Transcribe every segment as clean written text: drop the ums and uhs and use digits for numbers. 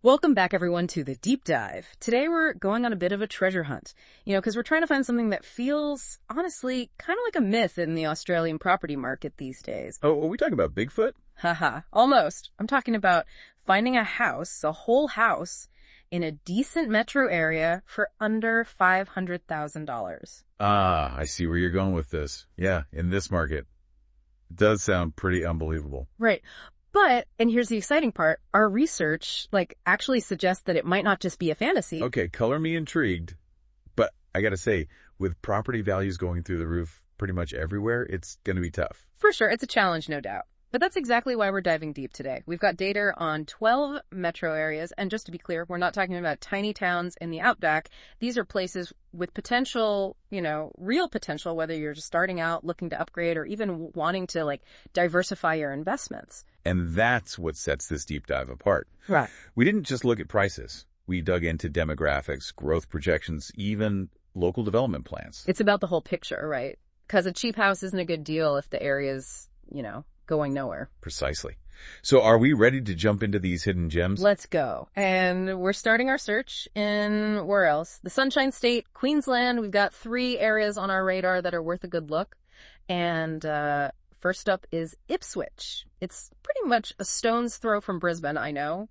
Welcome back, everyone, to the Deep Dive. Today we're going on a bit of a treasure hunt, because we're trying to find something that feels, honestly, kind of like a myth in the Australian property market these days. Oh, are we talking about Bigfoot? Haha, almost. I'm talking about finding a whole house, in a decent metro area for under $500,000. Ah, I see where you're going with this. Yeah, in this market. It does sound pretty unbelievable. Right. But, and here's the exciting part, our research, actually suggests that it might not just be a fantasy. Okay, color me intrigued. But I gotta say, with property values going through the roof pretty much everywhere, it's gonna be tough. For sure, it's a challenge, no doubt. But that's exactly why we're diving deep today. We've got data on 12 metro areas, and just to be clear, we're not talking about tiny towns in the outback. These are places with potential, real potential, whether you're just starting out, looking to upgrade, or even wanting to, diversify your investments. And that's what sets this deep dive apart. Right. We didn't just look at prices. We dug into demographics, growth projections, even local development plans. It's about the whole picture, right? Because a cheap house isn't a good deal if the area's, going nowhere. Precisely. So are we ready to jump into these hidden gems? Let's go. And we're starting our search in, where else? The Sunshine State, Queensland. We've got 3 areas on our radar that are worth a good look. And first up is Ipswich. It's pretty much a stone's throw from Brisbane. I know.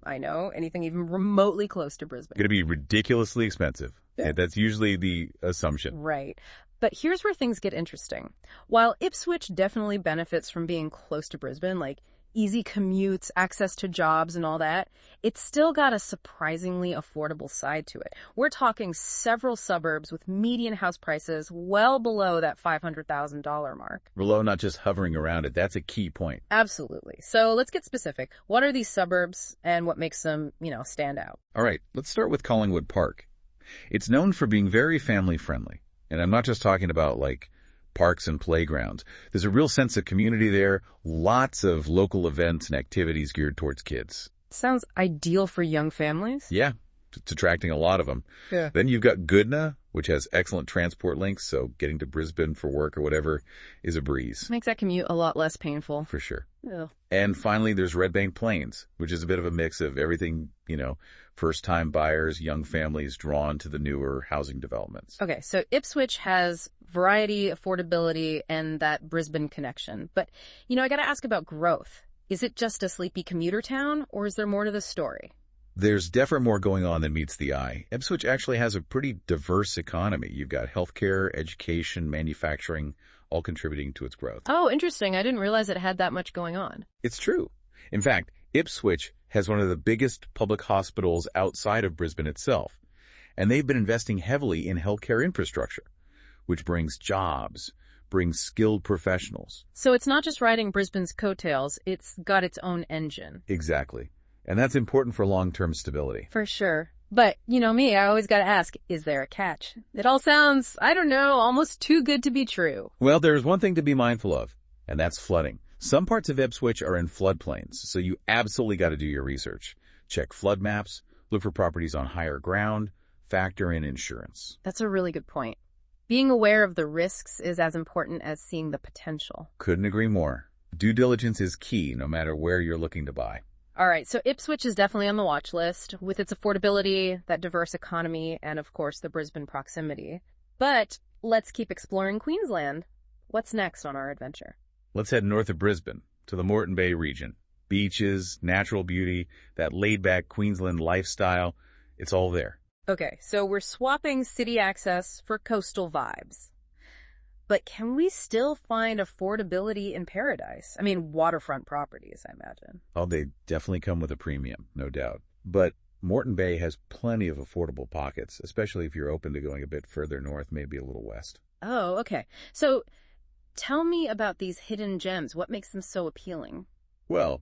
Anything even remotely close to Brisbane. Going to be ridiculously expensive. Yeah, that's usually the assumption. Right. But here's where things get interesting. While Ipswich definitely benefits from being close to Brisbane, easy commutes, access to jobs and all that, it's still got a surprisingly affordable side to it. We're talking several suburbs with median house prices well below that $500,000 mark. Below, not just hovering around it. That's a key point. Absolutely. So let's get specific. What are these suburbs and what makes them, stand out? All right, let's start with Collingwood Park. It's known for being very family-friendly. And I'm not just talking about, parks and playgrounds. There's a real sense of community there, lots of local events and activities geared towards kids. Sounds ideal for young families. Yeah, it's attracting a lot of them. Yeah. Then you've got Goodna, which has excellent transport links, so getting to Brisbane for work or whatever is a breeze. Makes that commute a lot less painful. For sure. Ugh. And finally, there's Red Bank Plains, which is a bit of a mix of everything, first-time buyers, young families drawn to the newer housing developments. Okay, so Ipswich has variety, affordability, and that Brisbane connection. But, I gotta ask about growth. Is it just a sleepy commuter town, or is there more to the story? There's definitely more going on than meets the eye. Ipswich actually has a pretty diverse economy. You've got healthcare, education, manufacturing, all contributing to its growth. Oh, interesting. I didn't realize it had that much going on. It's true. In fact, Ipswich has one of the biggest public hospitals outside of Brisbane itself, and they've been investing heavily in healthcare infrastructure, which brings jobs, brings skilled professionals. So it's not just riding Brisbane's coattails, it's got its own engine. Exactly. And that's important for long-term stability. For sure. But, me, I always gotta ask, is there a catch? It all sounds, almost too good to be true. Well, there's one thing to be mindful of, and that's flooding. Some parts of Ipswich are in floodplains, so you absolutely got to do your research. Check flood maps, look for properties on higher ground, factor in insurance. That's a really good point. Being aware of the risks is as important as seeing the potential. Couldn't agree more. Due diligence is key no matter where you're looking to buy. All right, so Ipswich is definitely on the watch list with its affordability, that diverse economy, and of course the Brisbane proximity. But let's keep exploring Queensland. What's next on our adventure? Let's head north of Brisbane to the Moreton Bay region. Beaches, natural beauty, that laid-back Queensland lifestyle, it's all there. Okay, so we're swapping city access for coastal vibes. But can we still find affordability in paradise? I mean, waterfront properties, I imagine. Oh, they definitely come with a premium, no doubt. But Moreton Bay has plenty of affordable pockets, especially if you're open to going a bit further north, maybe a little west. Oh, okay. So tell me about these hidden gems. What makes them so appealing? Well,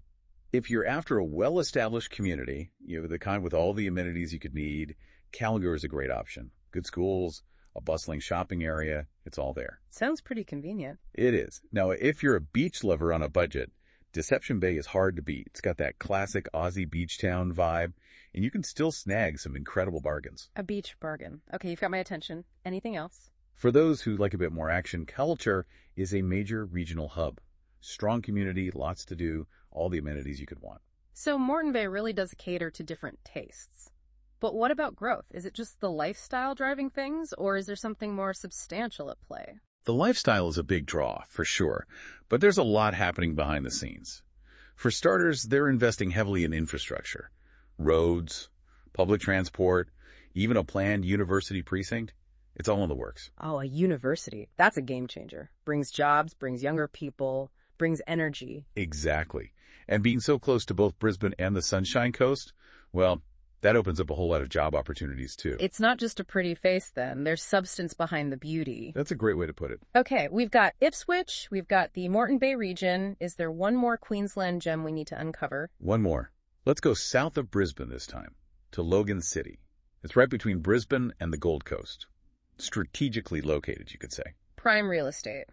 if you're after a well-established community, the kind with all the amenities you could need, Caligur is a great option. Good schools, a bustling shopping area, it's all there. Sounds pretty convenient. It is. Now, if you're a beach lover on a budget, Deception Bay is hard to beat. It's got that classic Aussie beach town vibe, and you can still snag some incredible bargains. A beach bargain. Okay, you've got my attention. Anything else? For those who like a bit more action, Culture is a major regional hub. Strong community, lots to do, all the amenities you could want. So Moreton Bay really does cater to different tastes. But what about growth? Is it just the lifestyle driving things, or is there something more substantial at play? The lifestyle is a big draw, for sure, but there's a lot happening behind the scenes. For starters, they're investing heavily in infrastructure. Roads, public transport, even a planned university precinct. It's all in the works. Oh, a university. That's a game changer. Brings jobs, brings younger people, brings energy. Exactly. And being so close to both Brisbane and the Sunshine Coast, well, that opens up a whole lot of job opportunities too. It's not just a pretty face then. There's substance behind the beauty. That's a great way to put it. Okay, we've got Ipswich, we've got the Moreton Bay region. Is there one more Queensland gem we need to uncover? One more. Let's go south of Brisbane this time, to Logan City. It's right between Brisbane and the Gold Coast. Strategically located, you could say. Prime real estate.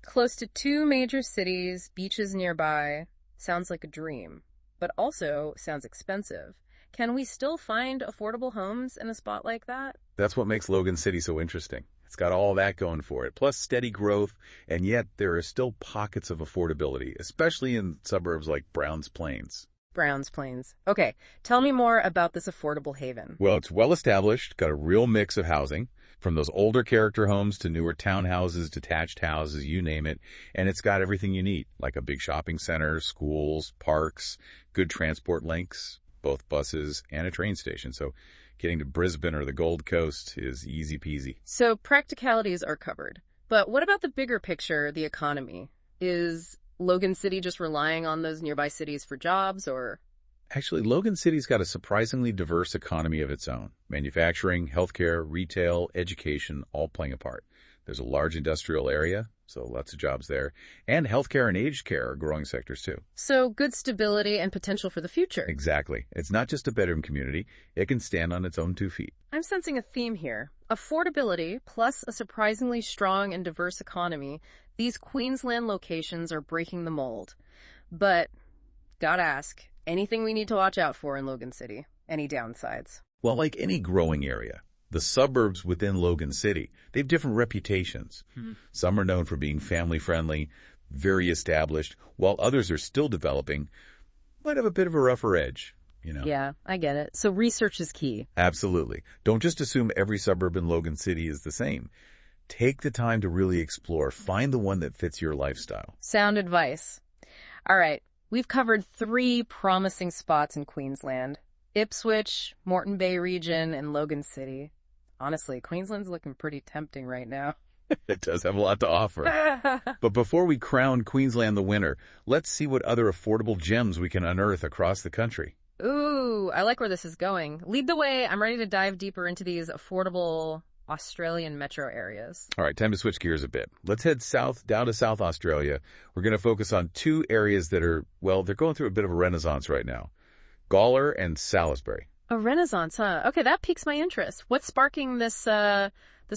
Close to two major cities, beaches nearby. Sounds like a dream, but also sounds expensive. Can we still find affordable homes in a spot like that? That's what makes Logan City so interesting. It's got all that going for it, plus steady growth, and yet there are still pockets of affordability, especially in suburbs like Browns Plains. Browns Plains. Okay, tell me more about this affordable haven. Well, it's well established, got a real mix of housing, from those older character homes to newer townhouses, detached houses, you name it, and it's got everything you need, like a big shopping center, schools, parks, good transport links, both buses and a train station, so getting to Brisbane or the Gold Coast is easy peasy. So practicalities are covered. But what about the bigger picture, the economy? Is Logan City just relying on those nearby cities for jobs, or? Actually, Logan City's got a surprisingly diverse economy of its own. Manufacturing, healthcare, retail, education, all playing a part. There's a large industrial area, so lots of jobs there. And healthcare and aged care are growing sectors too. So good stability and potential for the future. Exactly. It's not just a bedroom community. It can stand on its own 2 feet. I'm sensing a theme here. Affordability plus a surprisingly strong and diverse economy. These Queensland locations are breaking the mold. But, gotta ask, anything we need to watch out for in Logan City? Any downsides? Well, like any growing area, the suburbs within Logan City, they have different reputations. Some are known for being family-friendly, very established, while others are still developing, might have a bit of a rougher edge, you know. Yeah, I get it. So research is key. Absolutely. Don't just assume every suburb in Logan City is the same. Take the time to really explore. Find the one that fits your lifestyle. Sound advice. All right, we've covered 3 promising spots in Queensland. Ipswich, Moreton Bay region, and Logan City. Honestly, Queensland's looking pretty tempting right now. It does have a lot to offer. But before we crown Queensland the winner, let's see what other affordable gems we can unearth across the country. Ooh, I like where this is going. Lead the way. I'm ready to dive deeper into these affordable Australian metro areas. All right, time to switch gears a bit. Let's head south, down to South Australia. We're going to focus on 2 areas that are, well, they're going through a bit of a renaissance right now. Gawler and Salisbury. A renaissance, huh? Okay, that piques my interest. What's sparking this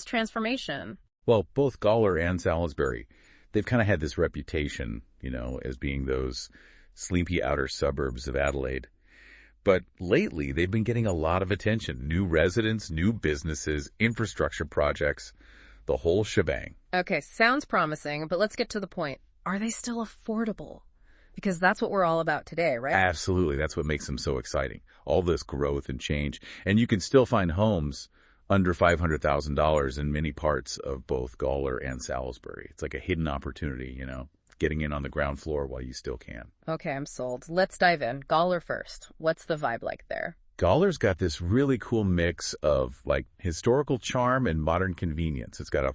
transformation? Well, both Gawler and Salisbury, they've kind of had this reputation, you know, as being those sleepy outer suburbs of Adelaide. But lately, they've been getting a lot of attention. New residents, new businesses, infrastructure projects, the whole shebang. Okay, sounds promising, but let's get to the point. Are they still affordable? Because that's what we're all about today, right? Absolutely. That's what makes them so exciting. All this growth and change. And you can still find homes under $500,000 in many parts of both Gawler and Salisbury. It's like a hidden opportunity, you know, getting in on the ground floor while you still can. Okay, I'm sold. Let's dive in. Gawler first. What's the vibe like there? Gawler's got this really cool mix of like historical charm and modern convenience. It's got a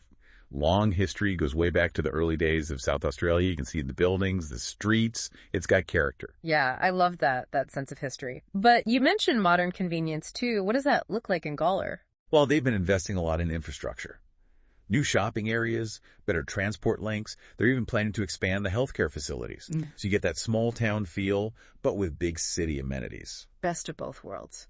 long history, goes way back to the early days of South Australia. You can see the buildings, the streets. It's got character. Yeah, I love that sense of history. But you mentioned modern convenience too. What does that look like in Gawler? Well, they've been investing a lot in infrastructure. New shopping areas, better transport links. They're even planning to expand the healthcare facilities. So you get that small town feel, but with big city amenities. Best of both worlds.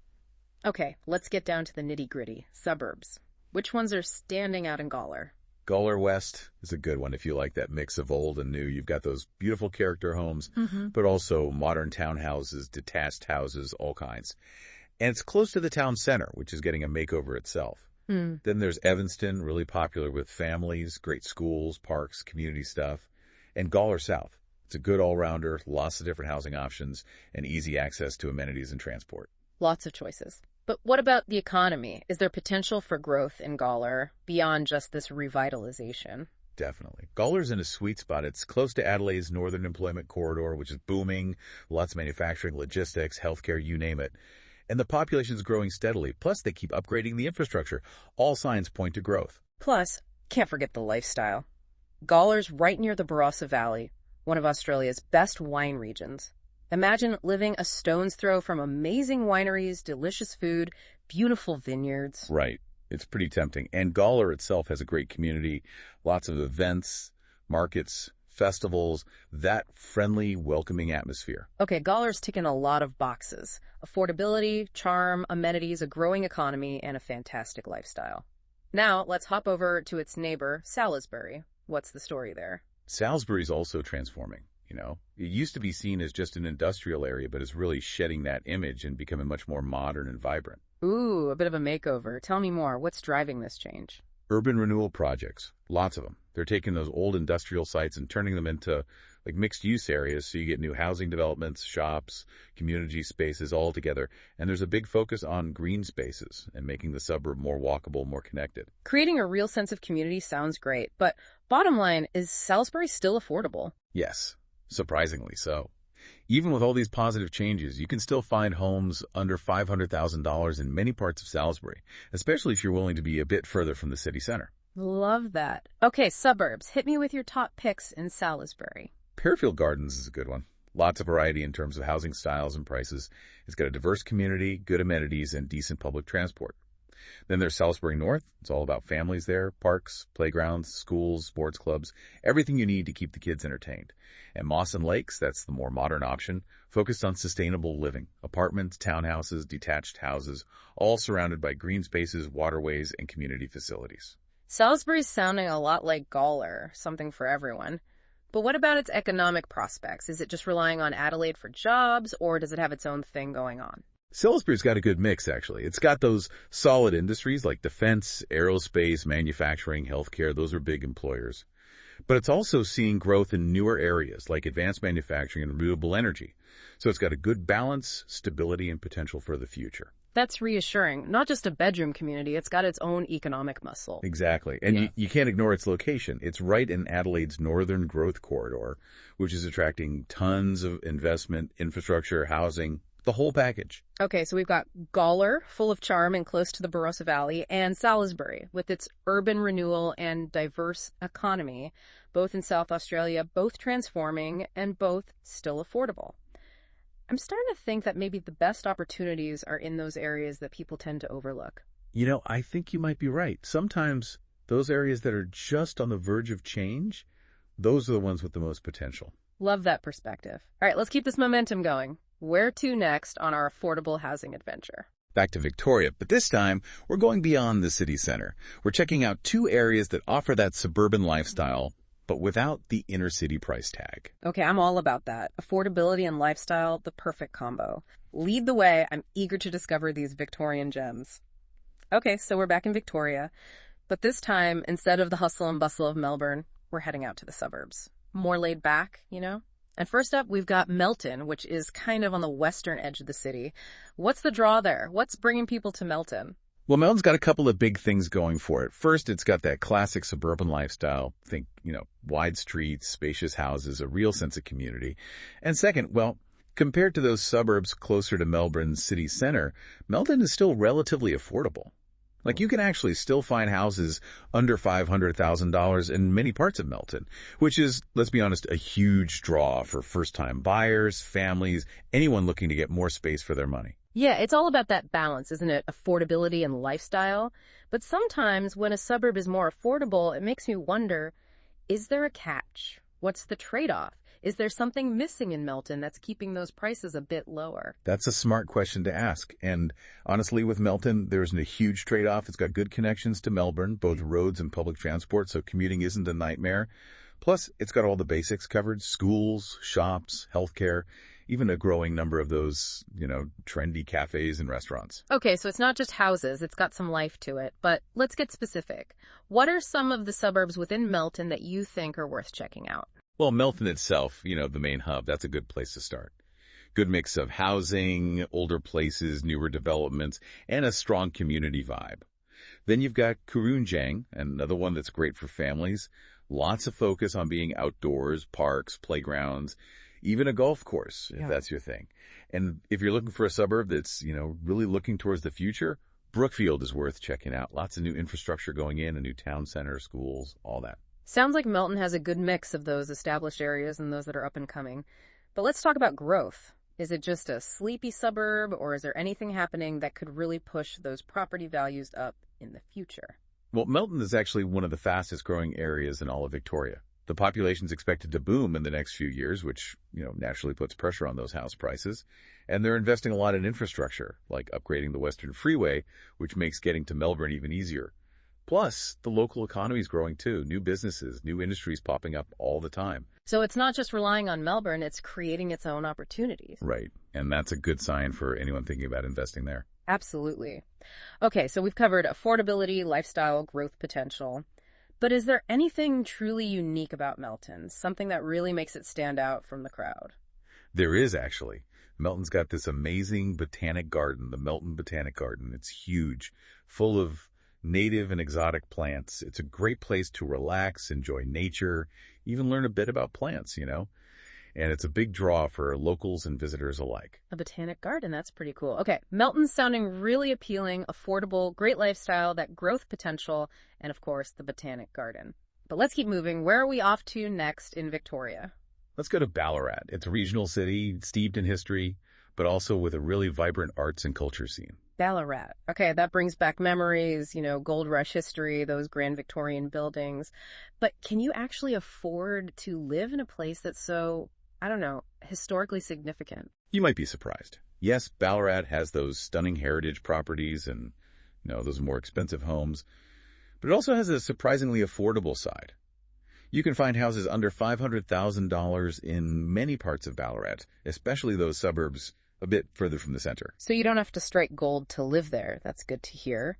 Okay, let's get down to the nitty-gritty. Suburbs. Which ones are standing out in Gawler? Gawler West is a good one if you like that mix of old and new. You've got those beautiful character homes, but also modern townhouses, detached houses, all kinds. And it's close to the town center, which is getting a makeover itself. Then there's Evanston, really popular with families, great schools, parks, community stuff. And Gawler South, It's a good all-rounder, lots of different housing options, and easy access to amenities and transport. Lots of choices. But what about the economy? Is there potential for growth in Gawler beyond just this revitalization? Definitely. Gawler's in a sweet spot. It's close to Adelaide's northern employment corridor, which is booming, lots of manufacturing, logistics, healthcare, you name it. And the population's growing steadily. Plus, they keep upgrading the infrastructure. All signs point to growth. Plus, can't forget the lifestyle. Gawler's right near the Barossa Valley, one of Australia's best wine regions. Imagine living a stone's throw from amazing wineries, delicious food, beautiful vineyards. Right. It's pretty tempting. And Gawler itself has a great community, lots of events, markets, festivals, that friendly, welcoming atmosphere. Okay, Gawler's ticking a lot of boxes. Affordability, charm, amenities, a growing economy, and a fantastic lifestyle. Now, let's hop over to its neighbor, Salisbury. What's the story there? Salisbury's also transforming. It used to be seen as just an industrial area, but is really shedding that image and becoming much more modern and vibrant. Ooh, a bit of a makeover. Tell me more. What's driving this change? Urban renewal projects, lots of them. They're taking those old industrial sites and turning them into mixed-use areas, so you get new housing developments, shops, community spaces all together. And there's a big focus on green spaces and making the suburb more walkable, more connected. Creating a real sense of community sounds great, but bottom line, is Salisbury still affordable? Yes, surprisingly so. Even with all these positive changes, you can still find homes under $500,000 in many parts of Salisbury, especially if you're willing to be a bit further from the city center. Love that. Okay, suburbs. Hit me with your top picks in Salisbury. Pearfield Gardens is a good one. Lots of variety in terms of housing styles and prices. It's got a diverse community, good amenities, and decent public transport. Then there's Salisbury North. It's all about families there, parks, playgrounds, schools, sports clubs, everything you need to keep the kids entertained. And Mawson Lakes, that's the more modern option, focused on sustainable living, apartments, townhouses, detached houses, all surrounded by green spaces, waterways, and community facilities. Salisbury's sounding a lot like Gawler, something for everyone. But what about its economic prospects? Is it just relying on Adelaide for jobs, or does it have its own thing going on? Salisbury's got a good mix, actually. It's got those solid industries like defense, aerospace, manufacturing, healthcare. Those are big employers. But it's also seeing growth in newer areas like advanced manufacturing and renewable energy. So it's got a good balance, stability, and potential for the future. That's reassuring. Not just a bedroom community, it's got its own economic muscle. Exactly. And you can't ignore its location. It's right in Adelaide's northern growth corridor, which is attracting tons of investment, infrastructure, housing, the whole package. Okay, so we've got Gawler, full of charm and close to the Barossa Valley, and Salisbury, with its urban renewal and diverse economy, both in South Australia, both transforming, and both still affordable. I'm starting to think that maybe the best opportunities are in those areas that people tend to overlook. I think you might be right. Sometimes those areas that are just on the verge of change, those are the ones with the most potential. Love that perspective. All right, let's keep this momentum going. Where to next on our affordable housing adventure? Back to Victoria, but this time we're going beyond the city center. We're checking out two areas that offer that suburban lifestyle, but without the inner city price tag. Okay, I'm all about that. Affordability and lifestyle, the perfect combo. Lead the way. I'm eager to discover these Victorian gems. Okay, so we're back in Victoria, but this time, instead of the hustle and bustle of Melbourne, we're heading out to the suburbs. More laid back, And first up, we've got Melton, which is kind of on the western edge of the city. What's the draw there? What's bringing people to Melton? Well, Melton's got a couple of big things going for it. First, it's got that classic suburban lifestyle. Think, wide streets, spacious houses, a real sense of community. And second, well, compared to those suburbs closer to Melbourne's city center, Melton is still relatively affordable. You can actually still find houses under $500,000 in many parts of Melton, which is, let's be honest, a huge draw for first-time buyers, families, anyone looking to get more space for their money. Yeah, it's all about that balance, isn't it? Affordability and lifestyle. But sometimes when a suburb is more affordable, it makes me wonder, is there a catch? What's the trade-off? Is there something missing in Melton that's keeping those prices a bit lower? That's a smart question to ask. And honestly, with Melton, there isn't a huge trade-off. It's got good connections to Melbourne, both roads and public transport, so commuting isn't a nightmare. Plus, it's got all the basics covered: schools, shops, healthcare, even a growing number of those, trendy cafes and restaurants. Okay, so it's not just houses, it's got some life to it. But let's get specific. What are some of the suburbs within Melton that you think are worth checking out? Well, Milton itself, the main hub, that's a good place to start. Good mix of housing, older places, newer developments, and a strong community vibe. Then you've got Kurunjang, another one that's great for families. Lots of focus on being outdoors, parks, playgrounds, even a golf course, if that's your thing. And if you're looking for a suburb that's, really looking towards the future, Brookfield is worth checking out. Lots of new infrastructure going in, a new town center, schools, all that. Sounds like Milton has a good mix of those established areas and those that are up and coming. But let's talk about growth. Is it just a sleepy suburb, or is there anything happening that could really push those property values up in the future? Well, Milton is actually one of the fastest growing areas in all of Victoria. The population's expected to boom in the next few years, which, naturally puts pressure on those house prices. And they're investing a lot in infrastructure, like upgrading the Western Freeway, which makes getting to Melbourne even easier. Plus, the local economy is growing too. New businesses, new industries popping up all the time. So it's not just relying on Melbourne, it's creating its own opportunities. Right. And that's a good sign for anyone thinking about investing there. Absolutely. Okay, so we've covered affordability, lifestyle, growth potential. But is there anything truly unique about Melton? Something that really makes it stand out from the crowd? There is, actually. Melton's got this amazing botanic garden, the Melton Botanic Garden. It's huge, full of native and exotic plants. It's a great place to relax, enjoy nature, even learn a bit about plants, And it's a big draw for locals and visitors alike. A botanic garden, that's pretty cool. Okay, Melton's sounding really appealing, affordable, great lifestyle, that growth potential, and of course, the botanic garden. But let's keep moving. Where are we off to next in Victoria? Let's go to Ballarat. It's a regional city, steeped in history, but also with a really vibrant arts and culture scene. Ballarat. Okay, that brings back memories, Gold Rush history, those grand Victorian buildings. But can you actually afford to live in a place that's so, historically significant? You might be surprised. Yes, Ballarat has those stunning heritage properties and, those more expensive homes, but it also has a surprisingly affordable side. You can find houses under $500,000 in many parts of Ballarat, especially those suburbs a bit further from the center. So you don't have to strike gold to live there. That's good to hear.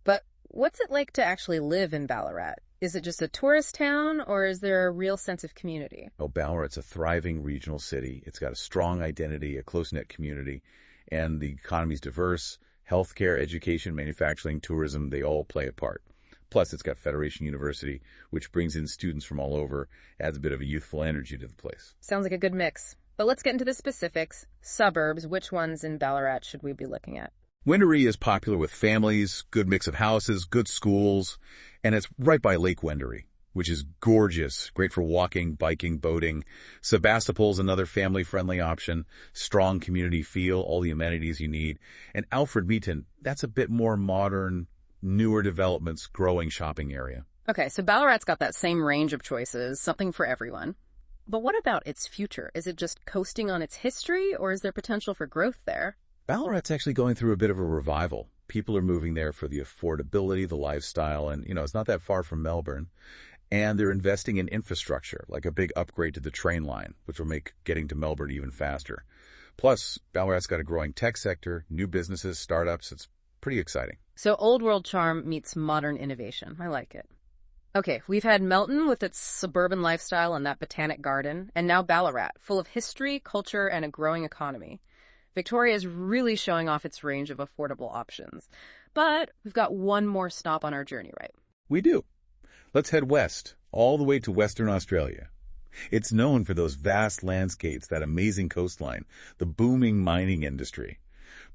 But what's it like to actually live in Ballarat? Is it just a tourist town, or is there a real sense of community? Oh, Ballarat's a thriving regional city. It's got a strong identity, a close-knit community, and the economy's diverse. Healthcare, education, manufacturing, tourism, they all play a part. Plus, it's got Federation University, which brings in students from all over, adds a bit of a youthful energy to the place. Sounds like a good mix. But let's get into the specifics. Suburbs, which ones in Ballarat should we be looking at? Wendouree is popular with families, good mix of houses, good schools, and it's right by Lake Wendouree, which is gorgeous, great for walking, biking, boating. Sebastopol's another family-friendly option, strong community feel, all the amenities you need. And Alfred Meaton, that's a bit more modern, newer developments, growing shopping area. Okay, so Ballarat's got that same range of choices, something for everyone. But what about its future? Is it just coasting on its history, or is there potential for growth there? Ballarat's actually going through a bit of a revival. People are moving there for the affordability, the lifestyle, and, it's not that far from Melbourne. And they're investing in infrastructure, like a big upgrade to the train line, which will make getting to Melbourne even faster. Plus, Ballarat's got a growing tech sector, new businesses, startups. It's pretty exciting. So old world charm meets modern innovation. I like it. Okay, we've had Melton with its suburban lifestyle and that botanic garden, and now Ballarat, full of history, culture, and a growing economy. Victoria is really showing off its range of affordable options. But we've got one more stop on our journey, right? We do. Let's head west, all the way to Western Australia. It's known for those vast landscapes, that amazing coastline, the booming mining industry.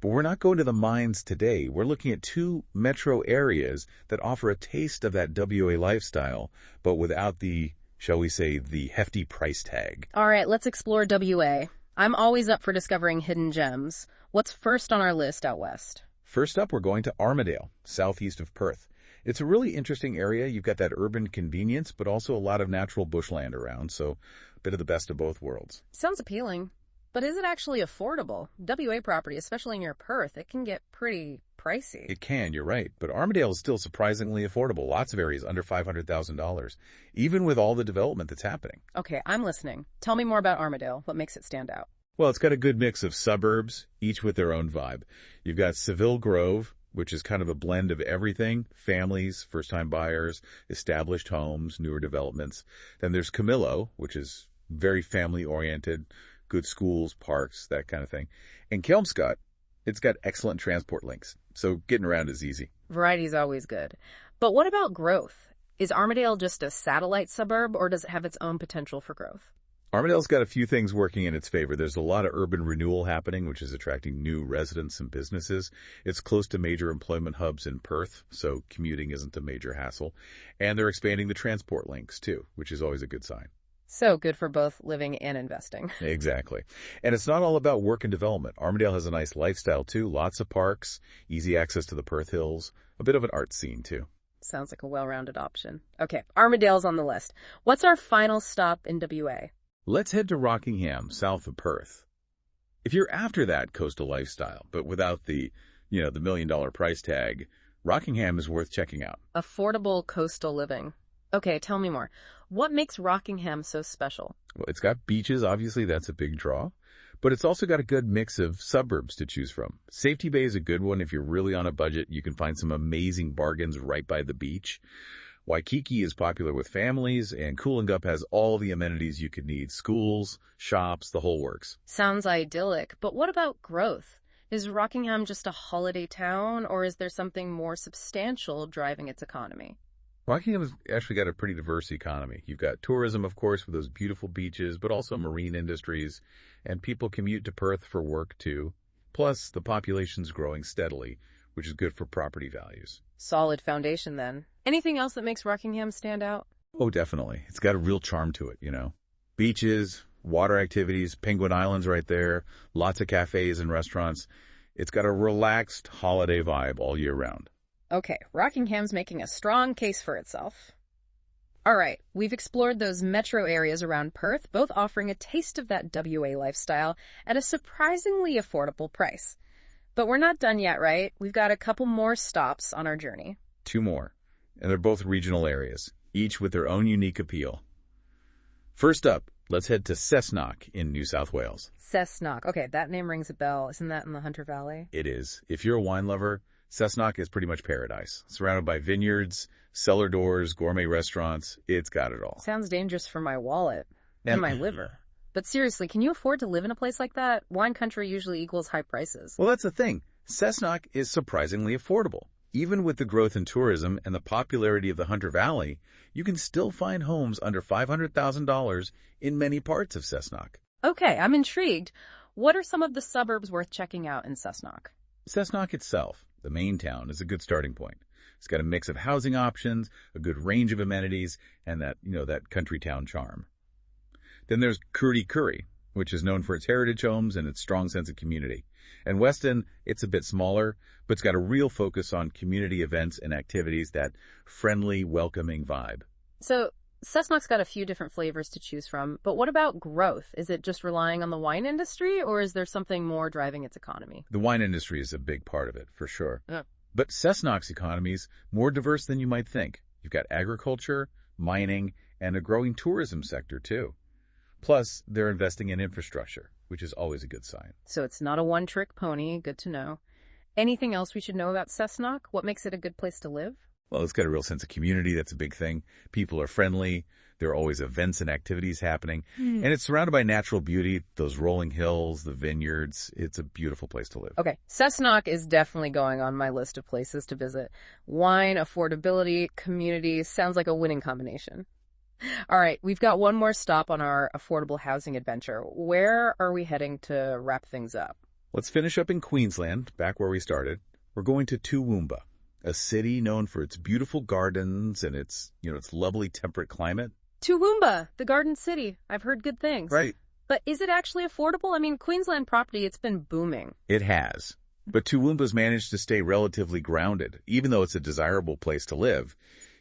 But we're not going to the mines today. We're looking at two metro areas that offer a taste of that WA lifestyle, but without the, shall we say, the hefty price tag. All right, let's explore WA. I'm always up for discovering hidden gems. What's first on our list out west? First up, we're going to Armidale, southeast of Perth. It's a really interesting area. You've got that urban convenience, but also a lot of natural bushland around, so a bit of the best of both worlds. Sounds appealing. But is it actually affordable? WA property, especially near Perth, it can get pretty pricey. It can, you're right. But Armidale is still surprisingly affordable. Lots of areas under $500,000, even with all the development that's happening. Okay, I'm listening. Tell me more about Armidale. What makes it stand out? Well, it's got a good mix of suburbs, each with their own vibe. You've got Seville Grove, which is kind of a blend of everything: families, first-time buyers, established homes, newer developments. Then there's Camillo, which is very family-oriented, good schools, parks, that kind of thing. And Kelmscott, it's got excellent transport links, so getting around is easy. Variety's always good. But what about growth? Is Armadale just a satellite suburb, or does it have its own potential for growth? Armadale's got a few things working in its favor. There's a lot of urban renewal happening, which is attracting new residents and businesses. It's close to major employment hubs in Perth, so commuting isn't a major hassle. And they're expanding the transport links, too, which is always a good sign. So good for both living and investing. Exactly. And it's not all about work and development. Armadale has a nice lifestyle, too. Lots of parks, easy access to the Perth Hills, a bit of an art scene, too. Sounds like a well-rounded option. Okay, Armadale's on the list. What's our final stop in WA? Let's head to Rockingham, south of Perth. If you're after that coastal lifestyle, but without the $1 million price tag, Rockingham is worth checking out. Affordable coastal living. Okay, tell me more. What makes Rockingham so special? Well, it's got beaches, obviously, that's a big draw. But it's also got a good mix of suburbs to choose from. Safety Bay is a good one if you're really on a budget. You can find some amazing bargains right by the beach. Waikiki is popular with families, and Coolungup has all the amenities you could need: schools, shops, the whole works. Sounds idyllic, but what about growth? Is Rockingham just a holiday town, or is there something more substantial driving its economy? Rockingham's actually got a pretty diverse economy. You've got tourism, of course, with those beautiful beaches, but also marine industries, and people commute to Perth for work, too. Plus, the population's growing steadily, which is good for property values. Solid foundation, then. Anything else that makes Rockingham stand out? Oh, definitely. It's got a real charm to it, Beaches, water activities, Penguin Island's right there, lots of cafes and restaurants. It's got a relaxed holiday vibe all year round. Okay, Rockingham's making a strong case for itself. All right, we've explored those metro areas around Perth, both offering a taste of that WA lifestyle at a surprisingly affordable price. But we're not done yet, right? We've got a couple more stops on our journey. 2 more, and they're both regional areas, each with their own unique appeal. First up, let's head to Cessnock in New South Wales. Cessnock. Okay, that name rings a bell. Isn't that in the Hunter Valley? It is. If you're a wine lover, Cessnock is pretty much paradise. Surrounded by vineyards, cellar doors, gourmet restaurants. It's got it all. Sounds dangerous for my wallet and my liver. But seriously, can you afford to live in a place like that? Wine country usually equals high prices. Well, that's the thing. Cessnock is surprisingly affordable. Even with the growth in tourism and the popularity of the Hunter Valley, you can still find homes under $500,000 in many parts of Cessnock. Okay, I'm intrigued. What are some of the suburbs worth checking out in Cessnock? Cessnock itself, the main town, is a good starting point. It's got a mix of housing options, a good range of amenities, and that country town charm. Then there's Kurri Kurri, which is known for its heritage homes and its strong sense of community. And Weston, it's a bit smaller, but it's got a real focus on community events and activities, that friendly, welcoming vibe. So Cessnock's got a few different flavors to choose from, but what about growth? Is it just relying on the wine industry, or is there something more driving its economy? The wine industry is a big part of it, for sure. Yeah. But Cessnock's economy is more diverse than you might think. You've got agriculture, mining, and a growing tourism sector, too. Plus, they're investing in infrastructure, which is always a good sign. So it's not a one-trick pony. Good to know. Anything else we should know about Cessnock? What makes it a good place to live? Well, it's got a real sense of community. That's a big thing. People are friendly. There are always events and activities happening. And it's surrounded by natural beauty, those rolling hills, the vineyards. It's a beautiful place to live. Okay, Cessnock is definitely going on my list of places to visit. Wine, affordability, community, sounds like a winning combination. All right, we've got one more stop on our affordable housing adventure. Where are we heading to wrap things up? Let's finish up in Queensland, back where we started. We're going to Toowoomba, a city known for its beautiful gardens and its lovely temperate climate. Toowoomba, the Garden City. I've heard good things. Right. But is it actually affordable? I mean, Queensland property, it's been booming. It has. But Toowoomba's managed to stay relatively grounded. Even though it's a desirable place to live,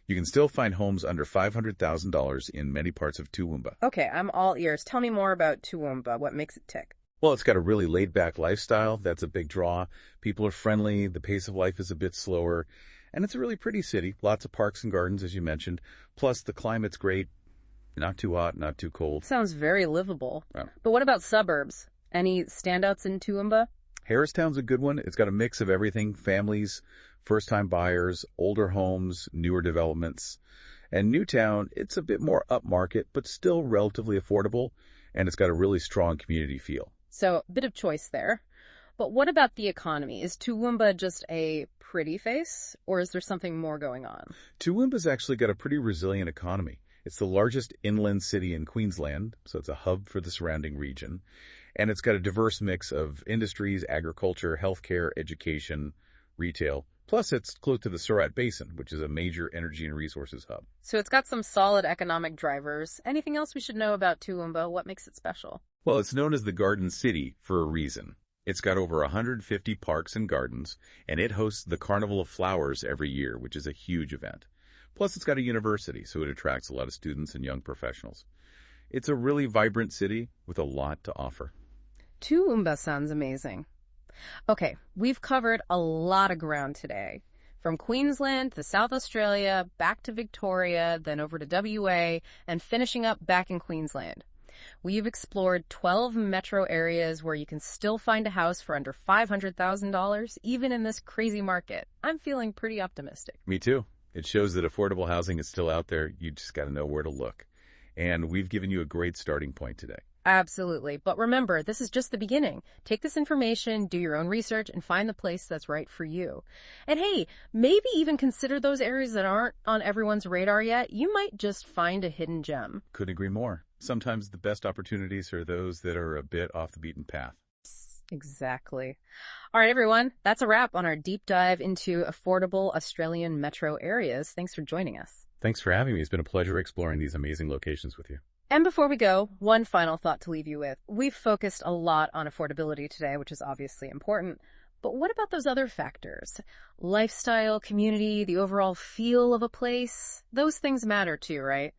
you can still find homes under $500,000 in many parts of Toowoomba. Okay, I'm all ears. Tell me more about Toowoomba. What makes it tick? Well, it's got a really laid-back lifestyle. That's a big draw. People are friendly. The pace of life is a bit slower. And it's a really pretty city. Lots of parks and gardens, as you mentioned. Plus, the climate's great. Not too hot, not too cold. Sounds very livable. Yeah. But what about suburbs? Any standouts in Toowoomba? Harristown's a good one. It's got a mix of everything: families, first-time buyers, older homes, newer developments. And Newtown, it's a bit more upmarket, but still relatively affordable, and it's got a really strong community feel. So, a bit of choice there. But what about the economy? Is Toowoomba just a pretty face, or is there something more going on? Toowoomba's actually got a pretty resilient economy. It's the largest inland city in Queensland, so it's a hub for the surrounding region. And it's got a diverse mix of industries: agriculture, healthcare, education, retail. Plus, it's close to the Surat Basin, which is a major energy and resources hub. So it's got some solid economic drivers. Anything else we should know about Toowoomba? What makes it special? Well, it's known as the Garden City for a reason. It's got over 150 parks and gardens, and it hosts the Carnival of Flowers every year, which is a huge event. Plus, it's got a university, so it attracts a lot of students and young professionals. It's a really vibrant city with a lot to offer. Toowoomba sounds amazing. Okay, we've covered a lot of ground today. From Queensland to South Australia, back to Victoria, then over to WA, and finishing up back in Queensland. We've explored 12 metro areas where you can still find a house for under $500,000, even in this crazy market. I'm feeling pretty optimistic. Me too. It shows that affordable housing is still out there. You just got to know where to look. And we've given you a great starting point today. Absolutely. But remember, this is just the beginning. Take this information, do your own research, and find the place that's right for you. And hey, maybe even consider those areas that aren't on everyone's radar yet. You might just find a hidden gem. Couldn't agree more. Sometimes the best opportunities are those that are a bit off the beaten path. Exactly. All right, everyone. That's a wrap on our deep dive into affordable Australian metro areas. Thanks for joining us. Thanks for having me. It's been a pleasure exploring these amazing locations with you. And before we go, one final thought to leave you with. We've focused a lot on affordability today, which is obviously important. But what about those other factors? Lifestyle, community, the overall feel of a place? Those things matter too, right?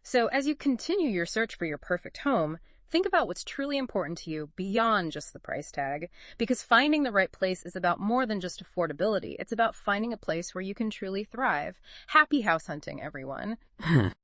So as you continue your search for your perfect home, think about what's truly important to you beyond just the price tag. Because finding the right place is about more than just affordability. It's about finding a place where you can truly thrive. Happy house hunting, everyone.